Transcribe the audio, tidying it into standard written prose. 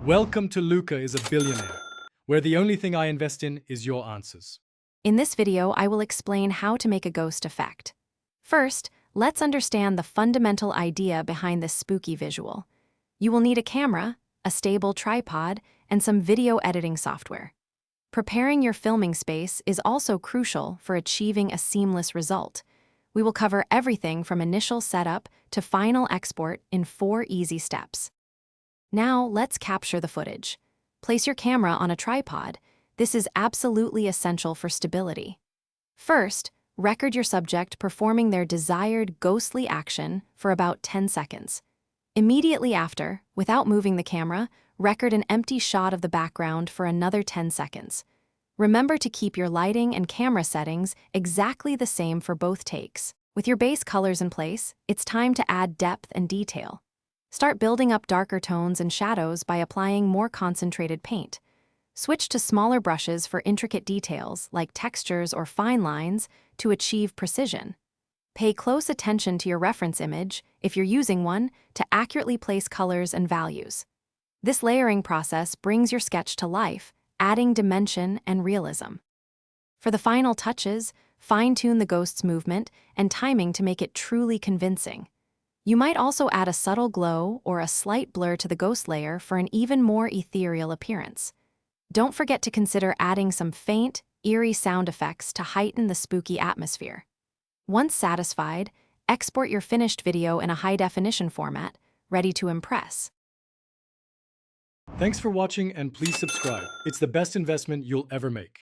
Welcome to Luca is a Billionaire, where the only thing I invest in is your answers. In this video, I will explain how to make a ghost effect. First, let's understand the fundamental idea behind this spooky visual. You will need a camera, a stable tripod, and some video editing software. Preparing your filming space is also crucial for achieving a seamless result. We will cover everything from initial setup to final export in 4 easy steps. Now, let's capture the footage. Place your camera on a tripod. This is absolutely essential for stability. First, record your subject performing their desired ghostly action for about 10 seconds. Immediately after, without moving the camera, record an empty shot of the background for another 10 seconds. Remember to keep your lighting and camera settings exactly the same for both takes. With your base colors in place, it's time to add depth and detail. Start building up darker tones and shadows by applying more concentrated paint. Switch to smaller brushes for intricate details like textures or fine lines to achieve precision. Pay close attention to your reference image, if you're using one, to accurately place colors and values. This layering process brings your sketch to life, adding dimension and realism. For the final touches, fine-tune the ghost's movement and timing to make it truly convincing. You might also add a subtle glow or a slight blur to the ghost layer for an even more ethereal appearance. Don't forget to consider adding some faint, eerie sound effects to heighten the spooky atmosphere. Once satisfied, export your finished video in a high-definition format, ready to impress. Thanks for watching and please subscribe. It's the best investment you'll ever make.